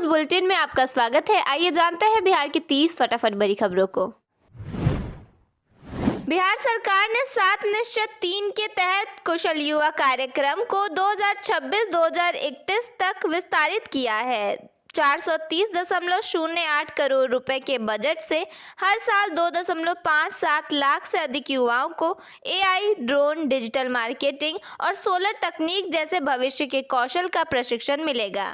News bulletin में आपका स्वागत है। आइए जानते हैं बिहार की 30 फटाफट बड़ी खबरों को। बिहार सरकार ने 7 निश्चित 3 के तहत कुशल युवा कार्यक्रम को 2026-2031 तक विस्तारित किया है। 430.08 करोड़ रुपए के बजट से हर साल 2.57 लाख से अधिक युवाओं को एआई, ड्रोन, डिजिटल मार्केटिंग और सोलर तकनीक जैसे भविष्य के कौशल का प्रशिक्षण मिलेगा।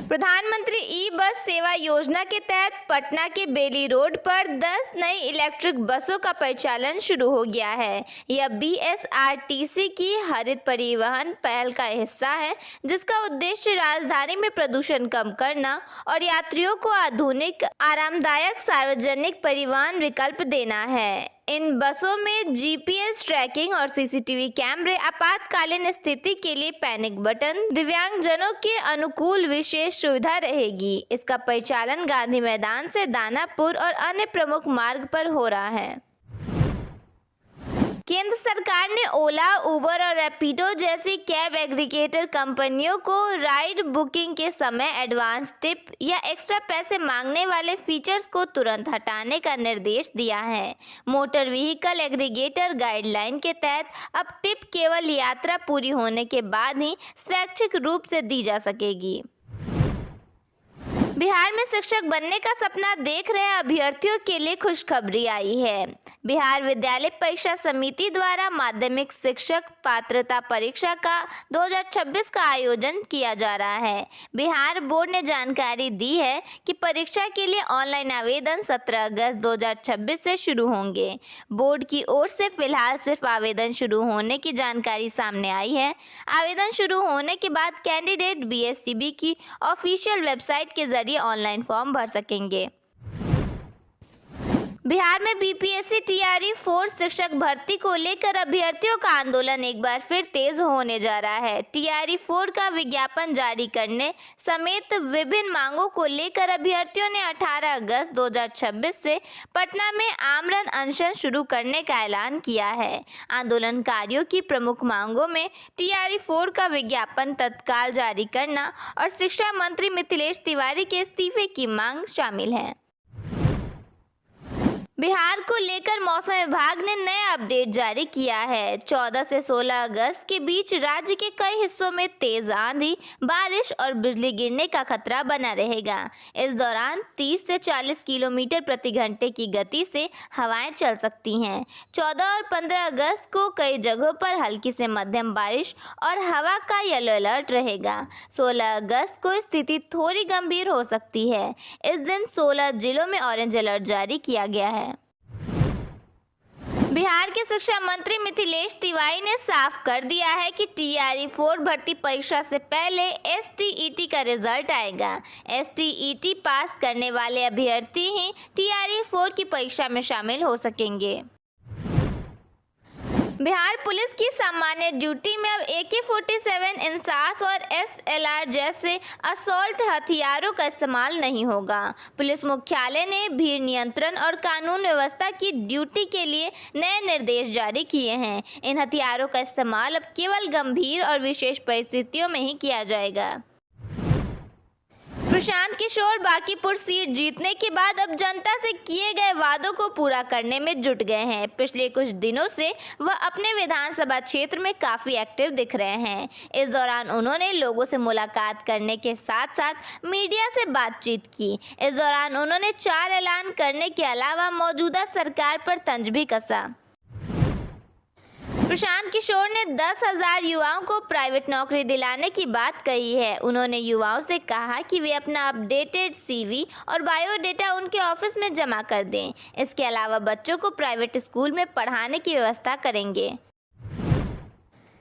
प्रधानमंत्री ई बस सेवा योजना के तहत पटना के बेली रोड पर 10 नई इलेक्ट्रिक बसों का परिचालन शुरू हो गया है। यह बीएसआरटीसी की हरित परिवहन पहल का हिस्सा है, जिसका उद्देश्य राजधानी में प्रदूषण कम करना और यात्रियों को आधुनिक, आरामदायक सार्वजनिक परिवहन विकल्प देना है। इन बसों में जीपीएस ट्रैकिंग और सीसीटीवी कैमरे, आपातकालीन स्थिति के लिए पैनिक बटन, दिव्यांगजनों के अनुकूल विशेष सुविधा रहेगी। इसका परिचालन गांधी मैदान से दानापुर और अन्य प्रमुख मार्ग पर हो रहा है। केंद्र सरकार ने ओला, उबर और रैपिडो जैसी कैब एग्रीगेटर कंपनियों को राइड बुकिंग के समय एडवांस टिप या एक्स्ट्रा पैसे मांगने वाले फीचर्स को तुरंत हटाने का निर्देश दिया है। मोटर व्हीकल एग्रीगेटर गाइडलाइन के तहत अब टिप केवल यात्रा पूरी होने के बाद ही स्वैच्छिक रूप से दी जा सकेगी। बिहार में शिक्षक बनने का सपना देख रहे अभ्यर्थियों के लिए खुशखबरी आई है। बिहार विद्यालय परीक्षा समिति द्वारा माध्यमिक शिक्षक पात्रता परीक्षा का 2026 का आयोजन किया जा रहा है। बिहार बोर्ड ने जानकारी दी है कि परीक्षा के लिए ऑनलाइन आवेदन 17 अगस्त 2026 से शुरू होंगे। बोर्ड की ओर से फिलहाल सिर्फ आवेदन शुरू होने की जानकारी सामने आई है। आवेदन शुरू होने के बाद कैंडिडेट बीएससीबी की ऑफिशियल वेबसाइट के जरिए ऑनलाइन फॉर्म भर सकेंगे। बिहार में बीपीएससी टीआरई 4 शिक्षक भर्ती को लेकर अभ्यर्थियों का आंदोलन एक बार फिर तेज होने जा रहा है। टीआरई 4 का विज्ञापन जारी करने समेत विभिन्न मांगों को लेकर अभ्यर्थियों ने 18 अगस्त 2026 से पटना में आमरण अनशन शुरू करने का ऐलान किया है। आंदोलनकारियों की प्रमुख मांगों में टीआरई 4 का विज्ञापन तत्काल जारी करना और शिक्षा मंत्री मिथिलेश तिवारी के इस्तीफे की मांग शामिल है। बिहार को लेकर मौसम विभाग ने नया अपडेट जारी किया है। 14 से 16 अगस्त के बीच राज्य के कई हिस्सों में तेज आंधी, बारिश और बिजली गिरने का खतरा बना रहेगा। इस दौरान 30 से 40 किलोमीटर प्रति घंटे की गति से हवाएं चल सकती हैं। 14 और 15 अगस्त को कई जगहों पर हल्की से मध्यम बारिश और हवा का येलो अलर्ट रहेगा। 16 अगस्त को स्थिति थोड़ी गंभीर हो सकती है। इस दिन 16 जिलों में ऑरेंज अलर्ट जारी किया गया है। बिहार के शिक्षा मंत्री मिथिलेश तिवारी ने साफ कर दिया है कि टीआरई 4 भर्ती परीक्षा से पहले एसटीईटी का रिजल्ट आएगा। एसटीईटी पास करने वाले अभ्यर्थी ही टीआरई 4 की परीक्षा में शामिल हो सकेंगे। बिहार पुलिस की सामान्य ड्यूटी में अब AK-47 इंसास और SLR जैसे असॉल्ट हथियारों का इस्तेमाल नहीं होगा। पुलिस मुख्यालय ने भीड़ नियंत्रण और कानून व्यवस्था की ड्यूटी के लिए नए निर्देश जारी किए हैं। इन हथियारों का इस्तेमाल अब केवल गंभीर और विशेष परिस्थितियों में ही किया जाएगा। प्रशांत किशोर बांकीपुर सीट जीतने के बाद अब जनता से किए गए वादों को पूरा करने में जुट गए हैं। पिछले कुछ दिनों से वह अपने विधानसभा क्षेत्र में काफी एक्टिव दिख रहे हैं। इस दौरान उन्होंने लोगों से मुलाकात करने के साथ साथ मीडिया से बातचीत की। इस दौरान उन्होंने 4 ऐलान करने के अलावा मौजूदा सरकार पर तंज भी कसा। प्रशांत किशोर ने 10,000 युवाओं को प्राइवेट नौकरी दिलाने की बात कही है। उन्होंने युवाओं से कहा कि वे अपना अपडेटेड सीवी और बायोडेटा उनके ऑफिस में जमा कर दें। इसके अलावा बच्चों को प्राइवेट स्कूल में पढ़ाने की व्यवस्था करेंगे।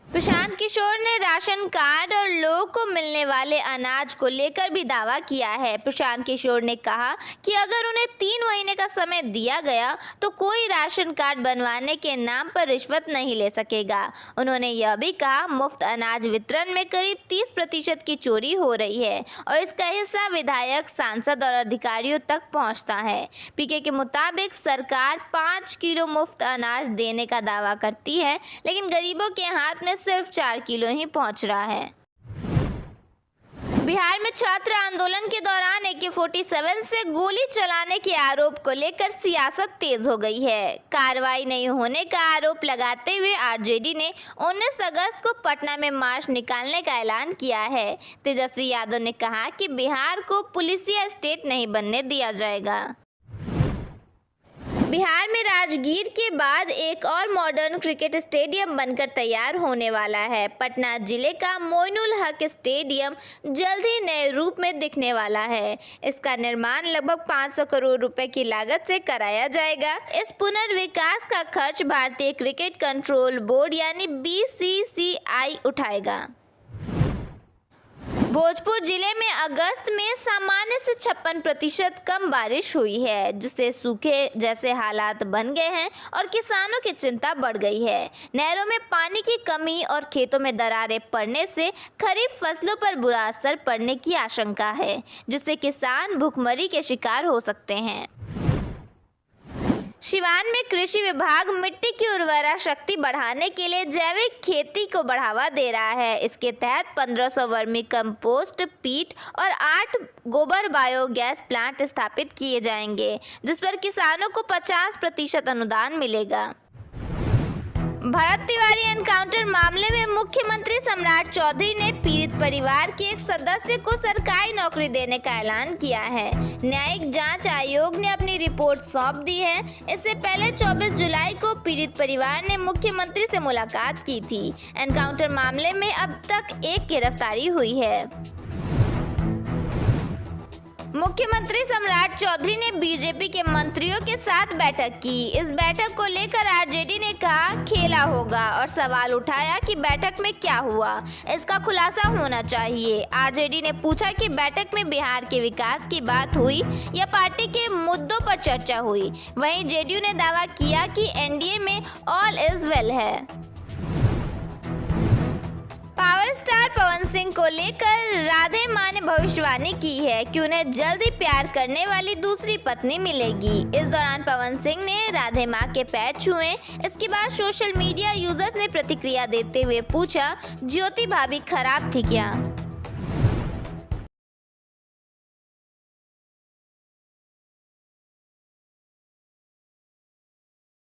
प्रशांत किशोर ने राशन कार्ड और लोगों को मिलने वाले अनाज को लेकर भी दावा किया है। प्रशांत किशोर ने कहा कि अगर उन्हें 3 महीने का समय दिया गया तो कोई राशन कार्ड बनवाने के नाम पर रिश्वत नहीं ले सकेगा। उन्होंने यह भी कहा मुफ्त अनाज वितरण में करीब 30% की चोरी हो रही है और इसका हिस्सा विधायक, सांसद और अधिकारियों तक पहुंचता है। पीके के मुताबिक सरकार 5 किलो मुफ्त अनाज देने का दावा करती है, लेकिन गरीबों के हाथ में सिर्फ 4 किलो ही पहुंच रहा है। बिहार में छात्र आंदोलन के दौरान AK-47 से गोली चलाने के आरोप को लेकर सियासत तेज हो गई है। कार्रवाई नहीं होने का आरोप लगाते हुए आरजेडी ने 19 अगस्त को पटना में मार्च निकालने का ऐलान किया है। तेजस्वी यादव ने कहा कि बिहार को पुलिसिया स्टेट नहीं बनने दिया जाएगा। बिहार में राजगीर के बाद एक और मॉडर्न क्रिकेट स्टेडियम बनकर तैयार होने वाला है। पटना जिले का मोइनुल हक स्टेडियम जल्द ही नए रूप में दिखने वाला है। इसका निर्माण लगभग 500 करोड़ रुपए की लागत से कराया जाएगा। इस पुनर्विकास का खर्च भारतीय क्रिकेट कंट्रोल बोर्ड यानी BCCI उठाएगा। भोजपुर जिले में अगस्त में सामान्य से 56% कम बारिश हुई है, जिससे सूखे जैसे हालात बन गए हैं और किसानों की चिंता बढ़ गई है। नहरों में पानी की कमी और खेतों में दरारें पड़ने से खरीफ फसलों पर बुरा असर पड़ने की आशंका है, जिससे किसान भूखमरी के शिकार हो सकते हैं। सिवान में कृषि विभाग मिट्टी की उर्वरा शक्ति बढ़ाने के लिए जैविक खेती को बढ़ावा दे रहा है। इसके तहत 1500 वर्मी कंपोस्ट पीट और 8 गोबर बायोगैस प्लांट स्थापित किए जाएंगे, जिस पर किसानों को 50% अनुदान मिलेगा। भरत तिवारी एनकाउंटर मामले में मुख्यमंत्री सम्राट चौधरी ने पीड़ित परिवार के एक सदस्य को सरकारी नौकरी देने का ऐलान किया है। न्यायिक जांच आयोग ने अपनी रिपोर्ट सौंप दी है। इससे पहले 24 जुलाई को पीड़ित परिवार ने मुख्यमंत्री से मुलाकात की थी। एनकाउंटर मामले में अब तक एक गिरफ्तारी हुई है। मुख्यमंत्री सम्राट चौधरी ने बीजेपी के मंत्रियों के साथ बैठक की। इस बैठक को लेकर आरजेडी ने कहा खेला होगा और सवाल उठाया कि बैठक में क्या हुआ, इसका खुलासा होना चाहिए। आरजेडी ने पूछा कि बैठक में बिहार के विकास की बात हुई या पार्टी के मुद्दों पर चर्चा हुई। वहीं जेडीयू ने दावा किया कि एनडीए में ऑल इज वेल है। पावर स्टार पवन सिंह को लेकर राधे मां ने भविष्यवाणी की है कि उन्हें जल्द ही प्यार करने वाली दूसरी पत्नी मिलेगी। इस दौरान पवन सिंह ने राधे मां के पैर छुए। इसके बाद सोशल मीडिया यूजर्स ने प्रतिक्रिया देते हुए पूछा, ज्योति भाभी खराब थी क्या?